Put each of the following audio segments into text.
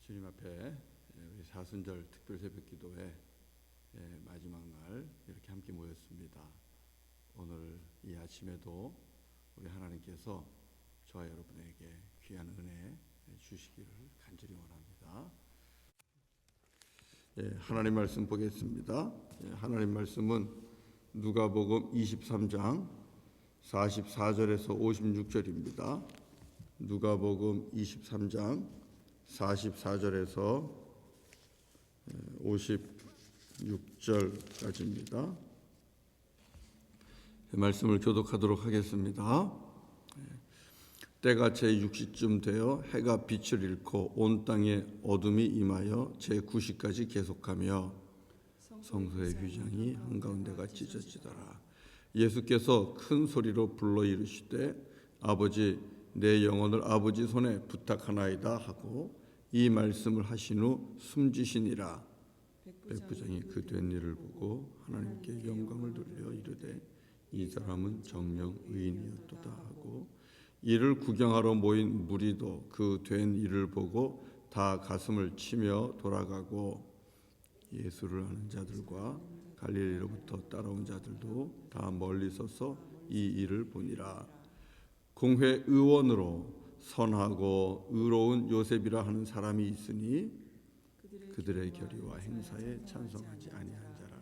주님 앞에 우리 사순절 특별 새벽 기도회 마지막 날 이렇게 함께 모였습니다. 오늘 이 아침에도 우리 하나님께서 저와 여러분에게 귀한 은혜 주시기를 간절히 원합니다. 하나님 말씀 보겠습니다. 하나님 말씀은 누가복음 23장 44절에서 56절입니다. 누가복음 23장 44절에서 56절까지입니다. 말씀을 교독하도록 하겠습니다. 때가 제6시쯤 되어 해가 빛을 잃고 온 땅에 어둠이 임하여 제9시까지 계속하며 성소의 휘장이 한가운데가 찢어지더라. 예수께서 큰 소리로 불러 이르시되 아버지 내 영혼을 아버지 손에 부탁하나이다 하고 이 말씀을 하신 후 숨지시니라. 백부장이 그 된 일을 보고 하나님께 영광을 돌려 이르되 이 사람은 정령 의인이었도다 하고 이를 구경하러 모인 무리도 그 된 일을 보고 다 가슴을 치며 돌아가고 예수를 아는 자들과 갈릴리로부터 따라온 자들도 다 멀리 서서 이 일을 보니라. 공회 의원으로 선하고 의로운 요셉이라 하는 사람이 있으니 그들의 결의와 행사에 찬성하지 아니한 자라.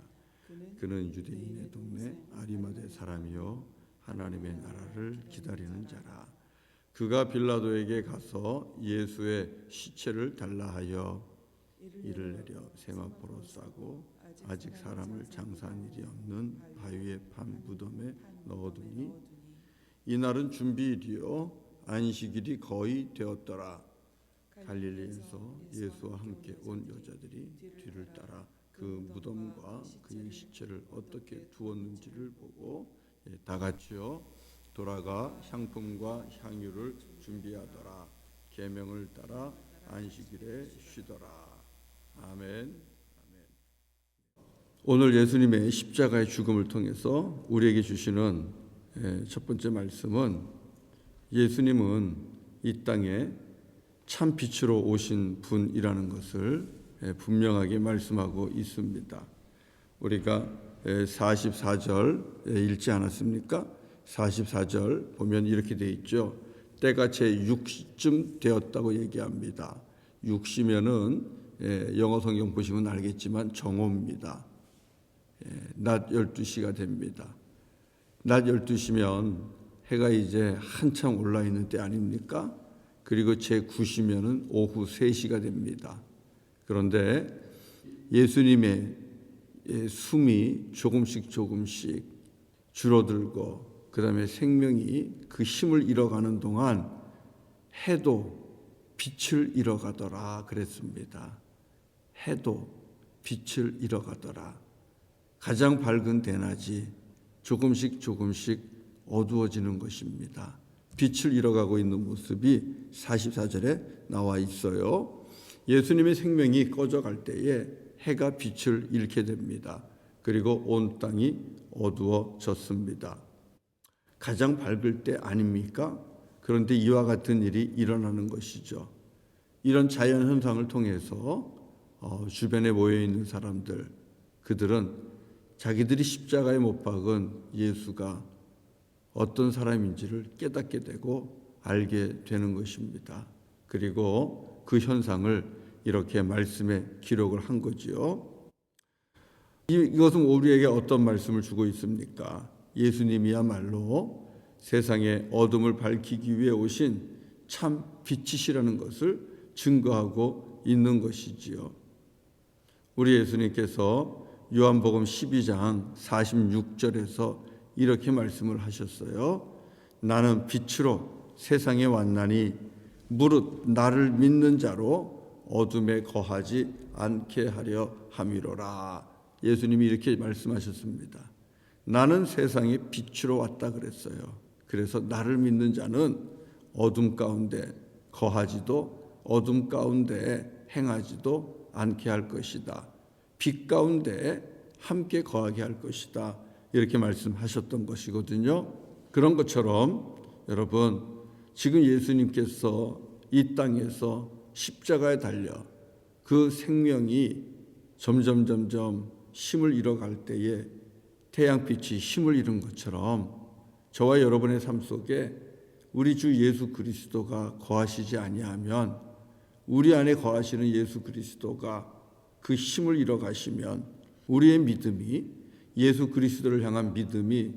그는 유대인의 동네 아리마대 사람이요 하나님의 나라를 기다리는 자라. 그가 빌라도에게 가서 예수의 시체를 달라 하여 이를 내려 세마포로 싸고 아직 사람을 장사한 일이 없는 바위에 판 무덤에 넣어두니 이날은 준비일이요 안식일이 거의 되었더라. 갈릴리에서 예수와 함께 온 여자들이 뒤를 따라 그 무덤과 그의 시체를 어떻게 두었는지를 보고 다 같이요 돌아가 향품과 향유를 준비하더라. 계명을 따라 안식일에 쉬더라. 아멘. 오늘 예수님의 십자가의 죽음을 통해서 우리에게 주시는 첫 번째 말씀은 예수님은 이 땅에 참 빛으로 오신 분이라는 것을 분명하게 말씀하고 있습니다. 우리가 44절 읽지 않았습니까? 44절 보면 이렇게 되어 있죠. 때가 제6시쯤 되었다고 얘기합니다. 6시면은 영어 성경 보시면 알겠지만 정오입니다. 낮 12시가 됩니다. 낮 12시면 해가 이제 한참 올라 있는 때 아닙니까? 그리고 제9시면은 오후 3시가 됩니다. 그런데 예수님의 숨이 조금씩 줄어들고 그다음에 생명이 그 힘을 잃어가는 동안 해도 빛을 잃어가더라 그랬습니다. 해도 빛을 잃어가더라. 가장 밝은 대낮이 조금씩 어두워지는 것입니다. 빛을 잃어가고 있는 모습이 44절에 나와 있어요. 예수님의 생명이 꺼져갈 때에 해가 빛을 잃게 됩니다. 그리고 온 땅이 어두워졌습니다. 가장 밝을 때 아닙니까? 그런데 이와 같은 일이 일어나는 것이죠. 이런 자연 현상을 통해서 주변에 모여 있는 사람들, 그들은 자기들이 십자가에 못 박은 예수가 어떤 사람인지를 깨닫게 되고 알게 되는 것입니다. 그리고 그 현상을 이렇게 말씀에 기록을 한 거지요. 이것은 우리에게 어떤 말씀을 주고 있습니까? 예수님이야말로 세상의 어둠을 밝히기 위해 오신 참 빛이시라는 것을 증거하고 있는 것이지요. 우리 예수님께서 요한복음 12장 46절에서 이렇게 말씀을 하셨어요. 나는 빛으로 세상에 왔나니 무릇 나를 믿는 자로 어둠에 거하지 않게 하려 함이로라. 예수님이 이렇게 말씀하셨습니다. 나는 세상에 빛으로 왔다 그랬어요. 그래서 나를 믿는 자는 어둠 가운데 거하지도 어둠 가운데 행하지도 않게 할 것이다. 빛 가운데 함께 거하게 할 것이다. 이렇게 말씀하셨던 것이거든요. 그런 것처럼 여러분 지금 예수님께서 이 땅에서 십자가에 달려 그 생명이 점점 힘을 잃어갈 때에 태양빛이 힘을 잃은 것처럼 저와 여러분의 삶 속에 우리 주 예수 그리스도가 거하시지 아니하면, 우리 안에 거하시는 예수 그리스도가 그 힘을 잃어가시면 우리의 믿음이, 예수 그리스도를 향한 믿음이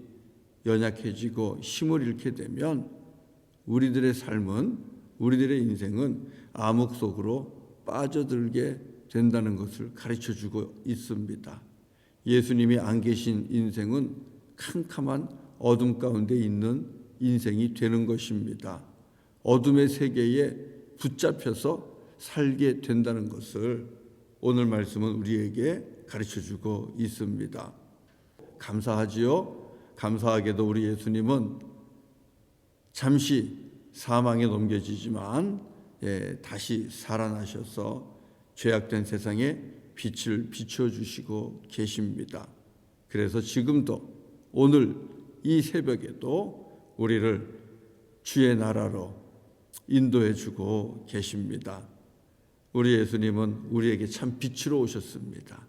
연약해지고 힘을 잃게 되면 우리들의 삶은, 우리들의 인생은 암흑 속으로 빠져들게 된다는 것을 가르쳐주고 있습니다. 예수님이 안 계신 인생은 캄캄한 어둠 가운데 있는 인생이 되는 것입니다. 어둠의 세계에 붙잡혀서 살게 된다는 것을 오늘 말씀은 우리에게 가르쳐주고 있습니다. 감사하지요? 감사하게도 우리 예수님은 잠시 사망에 넘겨지지만 다시 살아나셔서 죄악된 세상에 빛을 비춰주시고 계십니다. 그래서 지금도, 오늘 이 새벽에도 우리를 주의 나라로 인도해주고 계십니다. 우리 예수님은 우리에게 참 빛으로 오셨습니다.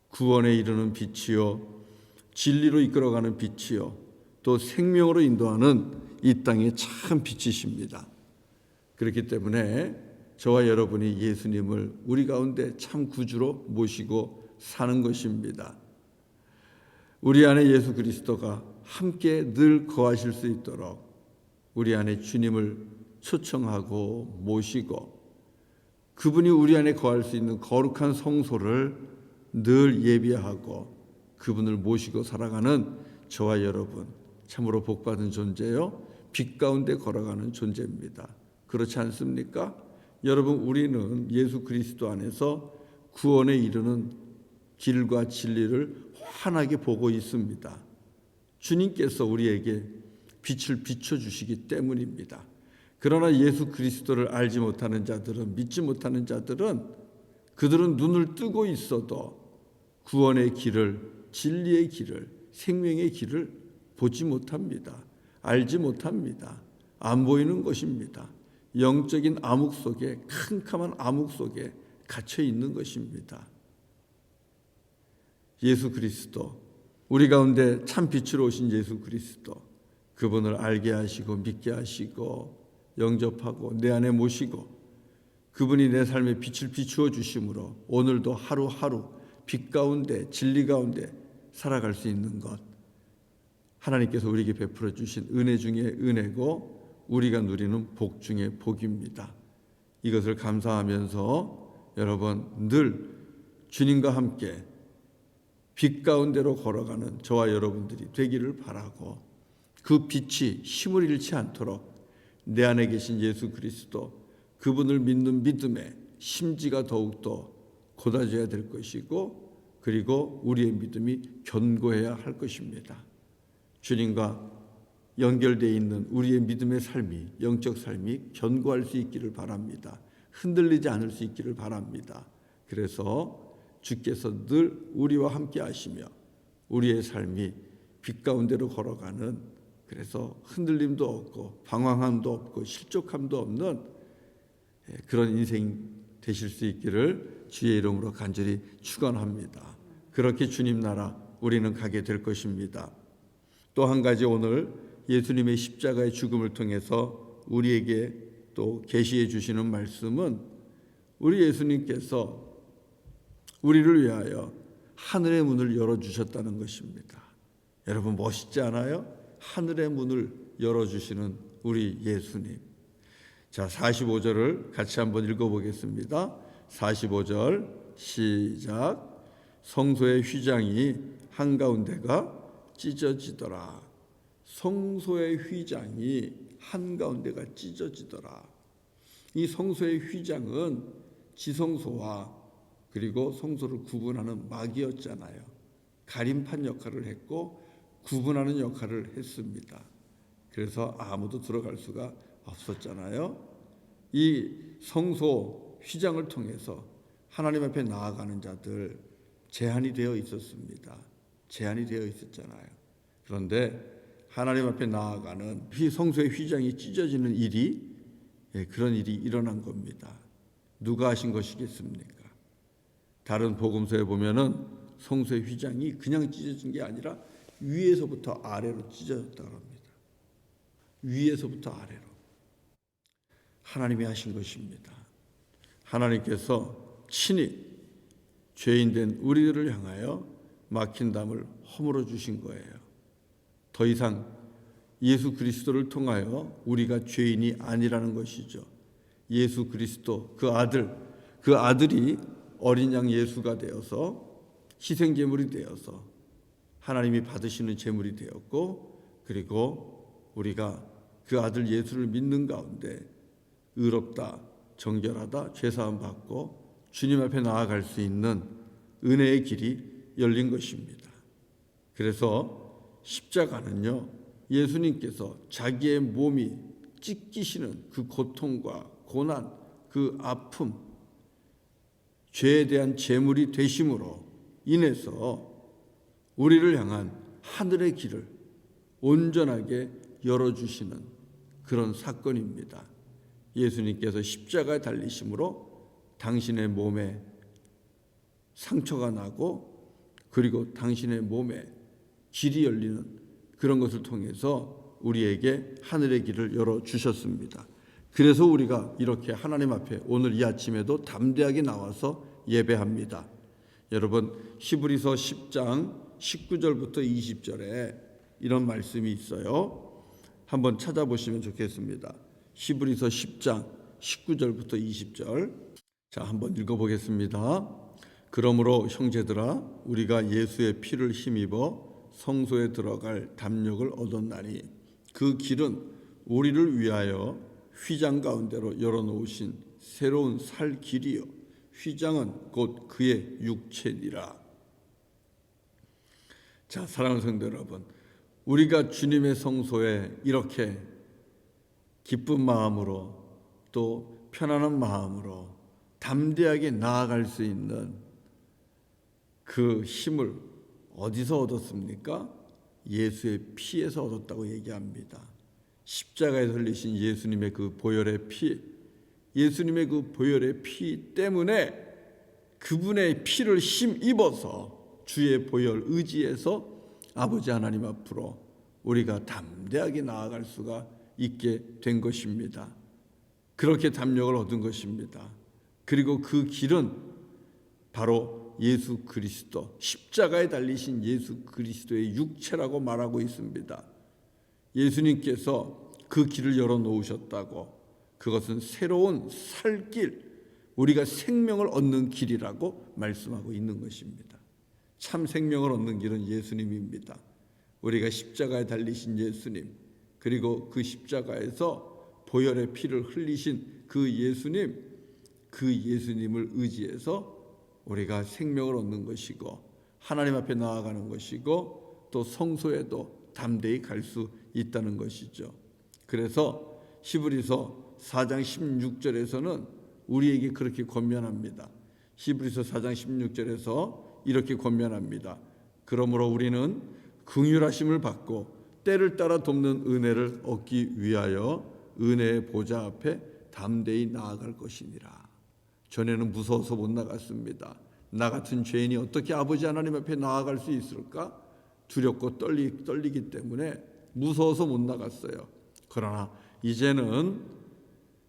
구원에 이르는 빛이요, 진리로 이끌어가는 빛이요, 또 생명으로 인도하는 이 땅의 참 빛이십니다. 그렇기 때문에 저와 여러분이 예수님을 우리 가운데 참 구주로 모시고 사는 것입니다. 우리 안에 예수 그리스도가 함께 늘 거하실 수 있도록 우리 안에 주님을 초청하고 모시고, 그분이 우리 안에 거할 수 있는 거룩한 성소를 늘 예비하고 그분을 모시고 살아가는 저와 여러분, 참으로 복받은 존재요, 빛 가운데 걸어가는 존재입니다. 그렇지 않습니까? 여러분, 우리는 예수 그리스도 안에서 구원에 이르는 길과 진리를 환하게 보고 있습니다. 주님께서 우리에게 빛을 비춰주시기 때문입니다. 그러나 예수 그리스도를 알지 못하는 자들은, 믿지 못하는 자들은, 그들은 눈을 뜨고 있어도 구원의 길을, 진리의 길을, 생명의 길을 보지 못합니다. 알지 못합니다. 안 보이는 것입니다. 영적인 암흑 속에, 캄캄한 암흑 속에 갇혀 있는 것입니다. 예수 그리스도, 우리 가운데 참 빛으로 오신 예수 그리스도, 그분을 알게 하시고 믿게 하시고 영접하고 내 안에 모시고 그분이 내 삶에 빛을 비추어 주심으로 오늘도 하루하루 빛 가운데, 진리 가운데 살아갈 수 있는 것, 하나님께서 우리에게 베풀어 주신 은혜 중에 은혜고 우리가 누리는 복 중에 복입니다. 이것을 감사하면서 여러분 늘 주님과 함께 빛 가운데로 걸어가는 저와 여러분들이 되기를 바라고, 그 빛이 힘을 잃지 않도록 내 안에 계신 예수 그리스도, 그분을 믿는 믿음에 심지가 더욱더 곧아져야 될 것이고, 그리고 우리의 믿음이 견고해야 할 것입니다. 주님과 연결되어 있는 우리의 믿음의 삶이, 영적 삶이 견고할 수 있기를 바랍니다. 흔들리지 않을 수 있기를 바랍니다. 그래서 주께서 늘 우리와 함께 하시며 우리의 삶이 빛 가운데로 걸어가는, 그래서 흔들림도 없고 방황함도 없고 실족함도 없는 그런 인생 되실 수 있기를 주의 이름으로 간절히 축원합니다. 그렇게 주님 나라 우리는 가게 될 것입니다. 또 한 가지, 오늘 예수님의 십자가의 죽음을 통해서 우리에게 또 계시해 주시는 말씀은, 우리 예수님께서 우리를 위하여 하늘의 문을 열어주셨다는 것입니다. 여러분 멋있지 않아요? 하늘의 문을 열어주시는 우리 예수님. 자, 45절을 같이 한번 읽어보겠습니다. 45절 시작. 성소의 휘장이 한가운데가 찢어지더라. 성소의 휘장이 한가운데가 찢어지더라. 이 성소의 휘장은 지성소와 그리고 성소를 구분하는 막이었잖아요. 가림판 역할을 했고 구분하는 역할을 했습니다. 그래서 아무도 들어갈 수가 없었잖아요. 이 성소 휘장을 통해서 하나님 앞에 나아가는 자들 제한이 되어 있었습니다. 제한이 되어 있었잖아요. 그런데 하나님 앞에 나아가는 성소의 휘장이 찢어지는 일이, 그런 일이 일어난 겁니다. 누가 하신 것이겠습니까? 다른 복음서에 보면은 성소의 휘장이 그냥 찢어진 게 아니라 위에서부터 아래로 찢어졌다고 합니다. 위에서부터 아래로. 하나님이 하신 것입니다. 하나님께서 친히 죄인된 우리들을 향하여 막힌 담을 허물어 주신 거예요. 더 이상 예수 그리스도를 통하여 우리가 죄인이 아니라는 것이죠. 예수 그리스도 그 아들이 어린 양 예수가 되어서 희생 제물이 되어서 하나님이 받으시는 제물이 되었고, 그리고 우리가 그 아들 예수를 믿는 가운데 의롭다, 정결하다, 죄사함 받고 주님 앞에 나아갈 수 있는 은혜의 길이 열린 것입니다. 그래서 십자가는요, 예수님께서 자기의 몸이 찢기시는 그 고통과 고난, 그 아픔, 죄에 대한 제물이 되심으로 인해서 우리를 향한 하늘의 길을 온전하게 열어주시는 그런 사건입니다. 예수님께서 십자가에 달리심으로 당신의 몸에 상처가 나고, 그리고 당신의 몸에 길이 열리는 그런 것을 통해서 우리에게 하늘의 길을 열어주셨습니다. 그래서 우리가 이렇게 하나님 앞에 오늘 이 아침에도 담대하게 나와서 예배합니다. 여러분, 히브리서 10장 19절부터 20절에 이런 말씀이 있어요. 한번 찾아보시면 좋겠습니다. 히브리서 10장 19절부터 20절. 자, 한번 읽어보겠습니다. 그러므로 형제들아, 우리가 예수의 피를 힘입어 성소에 들어갈 담력을 얻었나니 그 길은 우리를 위하여 휘장 가운데로 열어놓으신 새로운 살 길이요, 휘장은 곧 그의 육체니라. 자, 사랑하는 성도 여러분, 우리가 주님의 성소에 이렇게 기쁜 마음으로 또 편안한 마음으로 담대하게 나아갈 수 있는 그 힘을 어디서 얻었습니까? 예수의 피에서 얻었다고 얘기합니다. 십자가에 흘리신 예수님의 그 보혈의 피, 예수님의 그 보혈의 피 때문에 그분의 피를 힘입어서 주의 보혈 의지해서 아버지 하나님 앞으로 우리가 담대하게 나아갈 수가 있게 된 것입니다. 그렇게 담력을 얻은 것입니다. 그리고 그 길은 바로 예수 그리스도, 십자가에 달리신 예수 그리스도의 육체라고 말하고 있습니다. 예수님께서 그 길을 열어놓으셨다고, 그것은 새로운 살길, 우리가 생명을 얻는 길이라고 말씀하고 있는 것입니다. 참 생명을 얻는 길은 예수님입니다. 우리가 십자가에 달리신 예수님, 그리고 그 십자가에서 보혈의 피를 흘리신 그 예수님, 그 예수님을 의지해서 우리가 생명을 얻는 것이고 하나님 앞에 나아가는 것이고 또 성소에도 담대히 갈 수 있다는 것이죠. 그래서 히브리서 4장 16절에서는 우리에게 그렇게 권면합니다. 히브리서 4장 16절에서 이렇게 권면합니다. 그러므로 우리는 긍휼하심을 받고 때를 따라 돕는 은혜를 얻기 위하여 은혜의 보좌 앞에 담대히 나아갈 것이니라. 전에는 무서워서 못 나갔습니다. 나 같은 죄인이 어떻게 아버지 하나님 앞에 나아갈 수 있을까? 두렵고 떨리기 때문에 무서워서 못 나갔어요. 그러나 이제는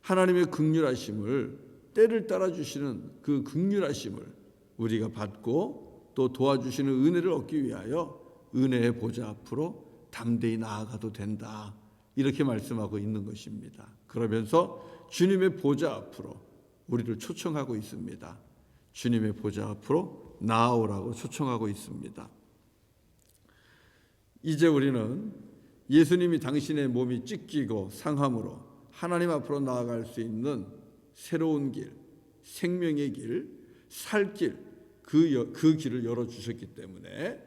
하나님의 긍휼하심을, 때를 따라 주시는 그 긍휼하심을 우리가 받고 또 도와주시는 은혜를 얻기 위하여 은혜의 보좌 앞으로 담대히 나아가도 된다, 이렇게 말씀하고 있는 것입니다. 그러면서 주님의 보좌 앞으로 우리를 초청하고 있습니다. 주님의 보좌 앞으로 나아오라고 초청하고 있습니다. 이제 우리는 예수님이 당신의 몸이 찢기고 상함으로 하나님 앞으로 나아갈 수 있는 새로운 길, 생명의 길, 살 길, 그 길을 열어주셨기 때문에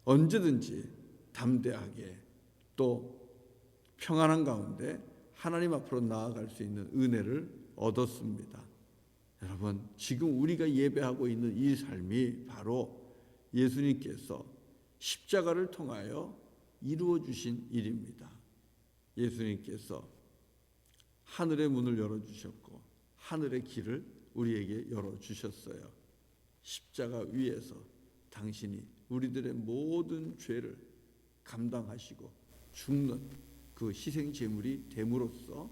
언제든지 담대하게 또 평안한 가운데 하나님 앞으로 나아갈 수 있는 은혜를 얻었습니다. 여러분, 지금 우리가 예배하고 있는 이 삶이 바로 예수님께서 십자가를 통하여 이루어 주신 일입니다. 예수님께서 하늘의 문을 열어주셨고 하늘의 길을 우리에게 열어주셨어요. 십자가 위에서 당신이 우리들의 모든 죄를 감당하시고 죽는 그 희생 제물이 됨으로써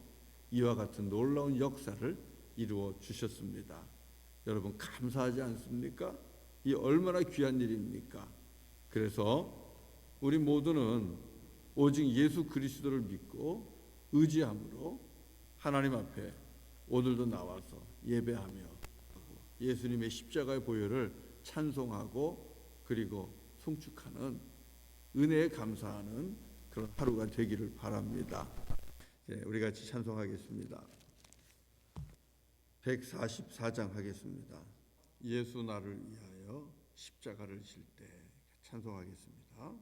이와 같은 놀라운 역사를 이루어 주셨습니다. 여러분 감사하지 않습니까? 이 얼마나 귀한 일입니까? 그래서 우리 모두는 오직 예수 그리스도를 믿고 의지함으로 하나님 앞에 오늘도 나와서 예배하며 예수님의 십자가의 보혈을 찬송하고 그리고 송축하는 은혜에 감사하는 그런 하루가 되기를 바랍니다. 우리 같이 찬송하겠습니다. 144장 하겠습니다. 예수 나를 위하여 십자가를 질 때 찬송하겠습니다.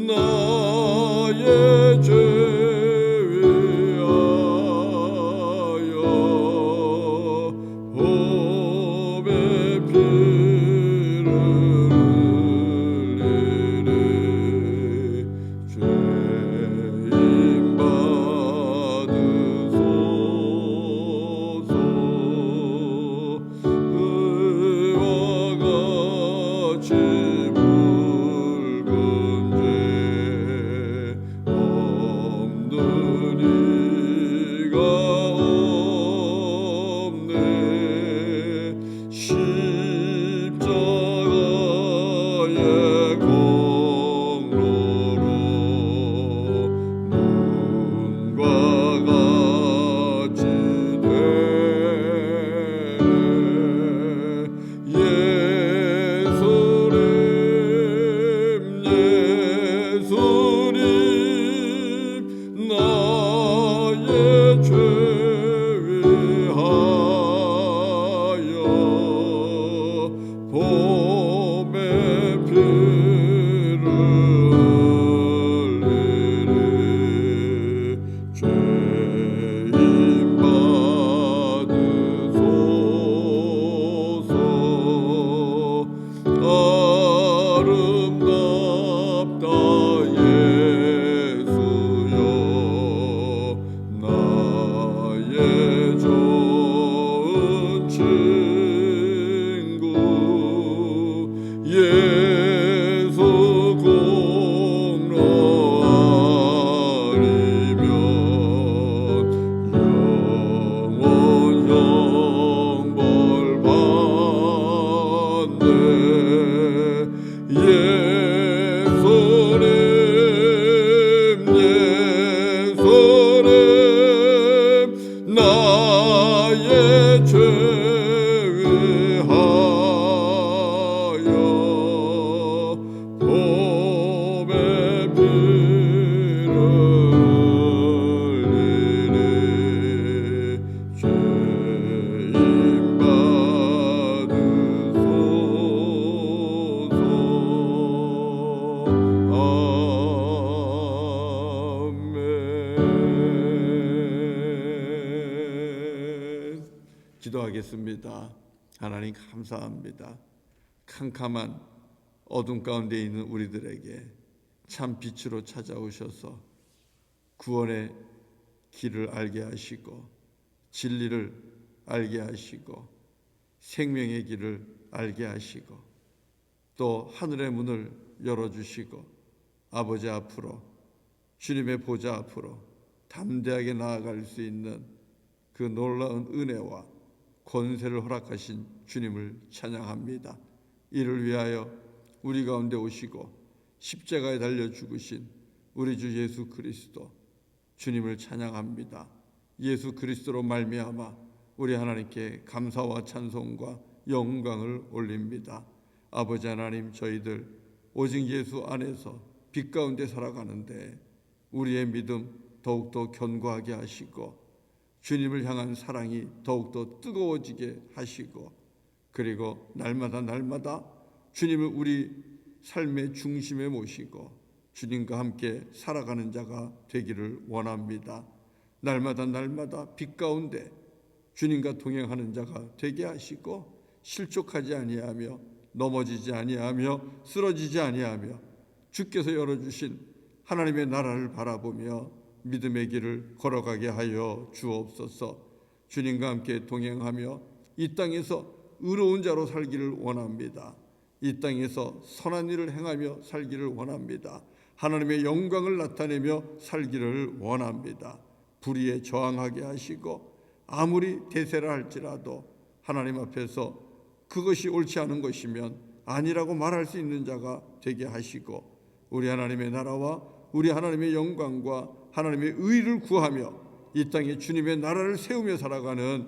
나의 죄 위하여 기도하겠습니다. 하나님 감사합니다. 캄캄한 어둠 가운데 있는 우리들에게 참 빛으로 찾아오셔서 구원의 길을 알게 하시고 진리를 알게 하시고 생명의 길을 알게 하시고 또 하늘의 문을 열어주시고 아버지 앞으로 주님의 보좌 앞으로 담대하게 나아갈 수 있는 그 놀라운 은혜와 권세를 허락하신 주님을 찬양합니다. 이를 위하여 우리 가운데 오시고 십자가에 달려 죽으신 우리 주 예수 그리스도 주님을 찬양합니다. 예수 그리스도로 말미암아 우리 하나님께 감사와 찬송과 영광을 올립니다. 아버지 하나님, 저희들 오직 예수 안에서 빛 가운데 살아가는데 우리의 믿음 더욱더 견고하게 하시고 주님을 향한 사랑이 더욱더 뜨거워지게 하시고 그리고 날마다 주님을 우리 삶의 중심에 모시고 주님과 함께 살아가는 자가 되기를 원합니다. 날마다 빛 가운데 주님과 동행하는 자가 되게 하시고 실족하지 아니하며 넘어지지 아니하며 쓰러지지 아니하며 주께서 열어주신 하나님의 나라를 바라보며 믿음의 길을 걸어가게 하여 주옵소서. 주님과 함께 동행하며 이 땅에서 의로운 자로 살기를 원합니다. 이 땅에서 선한 일을 행하며 살기를 원합니다. 하나님의 영광을 나타내며 살기를 원합니다. 불의에 저항하게 하시고 아무리 대세라 할지라도 하나님 앞에서 그것이 옳지 않은 것이면 아니라고 말할 수 있는 자가 되게 하시고 우리 하나님의 나라와 우리 하나님의 영광과 하나님의 의를 구하며 이 땅에 주님의 나라를 세우며 살아가는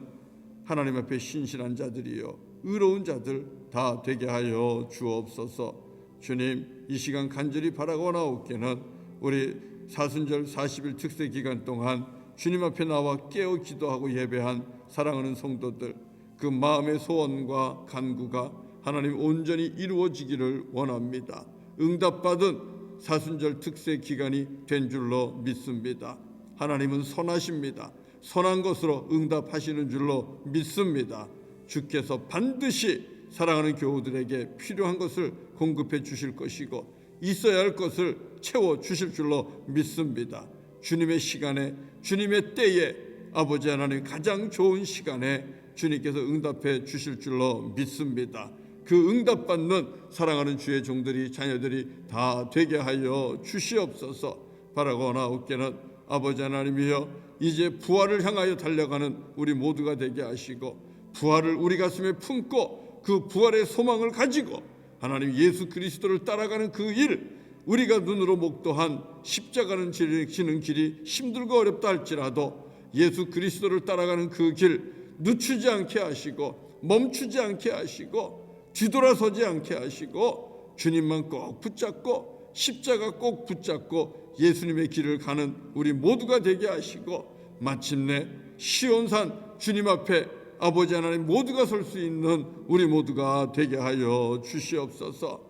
하나님 앞에 신실한 자들이요 의로운 자들 다 되게 하여 주옵소서. 주님, 이 시간 간절히 바라고나옵기는 우리 사순절 40일 특세 기간 동안 주님 앞에 나와 깨어 기도하고 예배한 사랑하는 성도들 그 마음의 소원과 간구가 하나님 온전히 이루어지기를 원합니다. 응답받은 사순절 특세 기간이 된 줄로 믿습니다. 하나님은 선하십니다. 선한 것으로 응답하시는 줄로 믿습니다. 주께서 반드시 사랑하는 교우들에게 필요한 것을 공급해 주실 것이고 있어야 할 것을 채워 주실 줄로 믿습니다. 주님의 시간에 주님의 때에 아버지 하나님 가장 좋은 시간에 주님께서 응답해 주실 줄로 믿습니다. 그 응답받는 사랑하는 주의 종들이 자녀들이 다 되게 하여 주시옵소서. 바라고나옵기는 아버지 하나님이여 이제 부활을 향하여 달려가는 우리 모두가 되게 하시고 부활을 우리 가슴에 품고 그 부활의 소망을 가지고 하나님 예수 그리스도를 따라가는 그 일 우리가 눈으로 목도한 십자가는 지는 길이 힘들고 어렵다 할지라도 예수 그리스도를 따라가는 그 길 늦추지 않게 하시고 멈추지 않게 하시고 뒤돌아서지 않게 하시고 주님만 꼭 붙잡고 십자가 꼭 붙잡고 예수님의 길을 가는 우리 모두가 되게 하시고 마침내 시온산 주님 앞에 아버지 하나님 모두가 설 수 있는 우리 모두가 되게 하여 주시옵소서.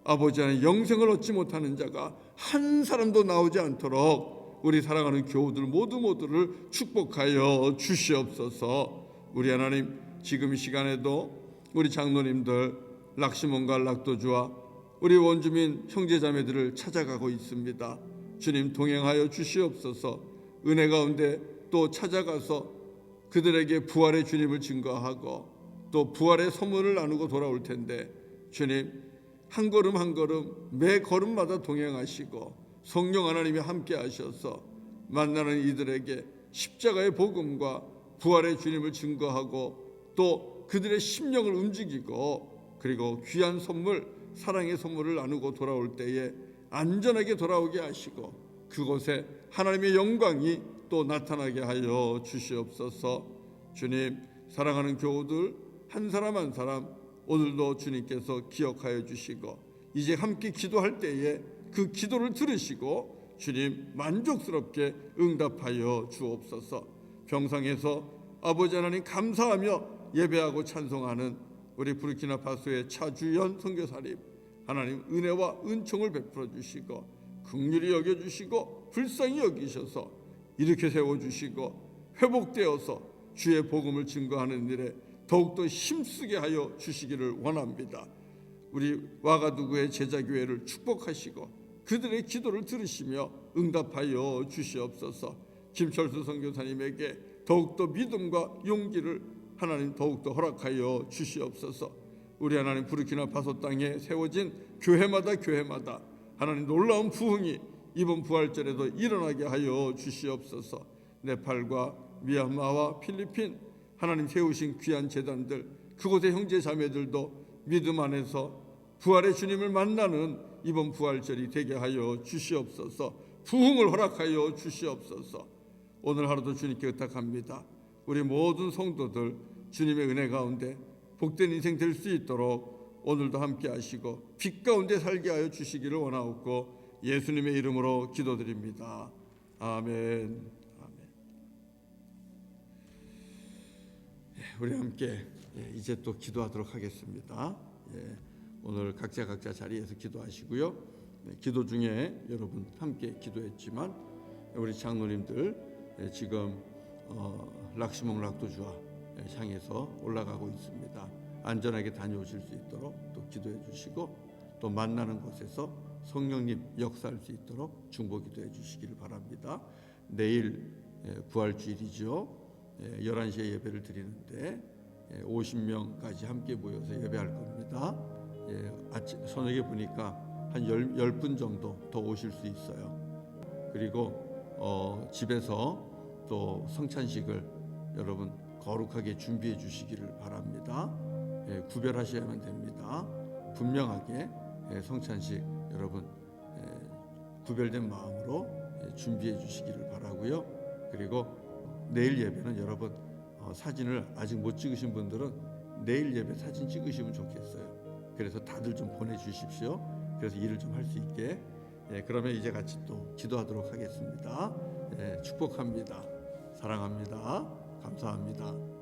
아버지 하나님 영생을 얻지 못하는 자가 한 사람도 나오지 않도록 우리 사랑하는 교우들 모두를 축복하여 주시옵소서. 우리 하나님 지금 이 시간에도 우리 장로님들 락시몬과 락도주와 우리 원주민 형제자매들을 찾아가고 있습니다. 주님 동행하여 주시옵소서. 은혜 가운데 또 찾아가서 그들에게 부활의 주님을 증거하고 또 부활의 선물을 나누고 돌아올 텐데 주님 한 걸음 한 걸음 매 걸음마다 동행하시고 성령 하나님이 함께 하셔서 만나는 이들에게 십자가의 복음과 부활의 주님을 증거하고 또 그들의 심령을 움직이고 그리고 귀한 선물 사랑의 선물을 나누고 돌아올 때에 안전하게 돌아오게 하시고 그곳에 하나님의 영광이 또 나타나게 하여 주시옵소서. 주님 사랑하는 교우들 한 사람 한 사람 오늘도 주님께서 기억하여 주시고 이제 함께 기도할 때에 그 기도를 들으시고 주님 만족스럽게 응답하여 주옵소서. 평상에서 아버지 하나님 감사하며 예배하고 찬송하는 우리 부르키나파소의 차주연 선교사님 하나님 은혜와 은총을 베풀어 주시고 긍휼히 여겨주시고 불쌍히 여기셔서 이렇게 세워주시고 회복되어서 주의 복음을 증거하는 일에 더욱더 힘쓰게 하여 주시기를 원합니다. 우리 와가두구의 제자교회를 축복하시고 그들의 기도를 들으시며 응답하여 주시옵소서. 김철수 선교사님에게 더욱더 믿음과 용기를 하나님 더욱더 허락하여 주시옵소서. 우리 하나님 부르키나파소 땅에 세워진 교회마다 하나님 놀라운 부흥이 이번 부활절에도 일어나게 하여 주시옵소서. 네팔과 미얀마와 필리핀 하나님 세우신 귀한 재단들, 그곳의 형제 자매들도 믿음 안에서 부활의 주님을 만나는 이번 부활절이 되게 하여 주시옵소서. 부흥을 허락하여 주시옵소서. 오늘 하루도 주님께 의탁합니다. 우리 모든 성도들 주님의 은혜 가운데 복된 인생 될 수 있도록 오늘도 함께 하시고 빛 가운데 살게 하여 주시기를 원하옵고 예수님의 이름으로 기도드립니다. 아멘. 우리 함께 이제 또 기도하도록 하겠습니다. 오늘 각자 자리에서 기도하시고요. 기도 중에 여러분 함께 기도했지만 우리 장로님들 지금 락시몽 락도주와 향해서 올라가고 있습니다. 안전하게 다녀오실 수 있도록 또 기도해 주시고 또 만나는 곳에서 성령님 역사할 수 있도록 중보 기도해 주시기를 바랍니다. 내일 부활주일이죠. 11시에 예배를 드리는데 50명까지 함께 모여서 예배할 겁니다. 아침 저녁에 보니까 한 10분 정도 더 오실 수 있어요. 그리고 집에서 또 성찬식을 여러분 거룩하게 준비해 주시기를 바랍니다. 구별하셔야만 됩니다. 분명하게 성찬식 여러분 구별된 마음으로 준비해 주시기를 바라고요. 그리고 내일 예배는 여러분 사진을 아직 못 찍으신 분들은 내일 예배 사진 찍으시면 좋겠어요. 그래서 다들 좀 보내주십시오. 그래서 일을 좀 할 수 있게. 그러면 이제 같이 또 기도하도록 하겠습니다. 축복합니다. 사랑합니다. 감사합니다.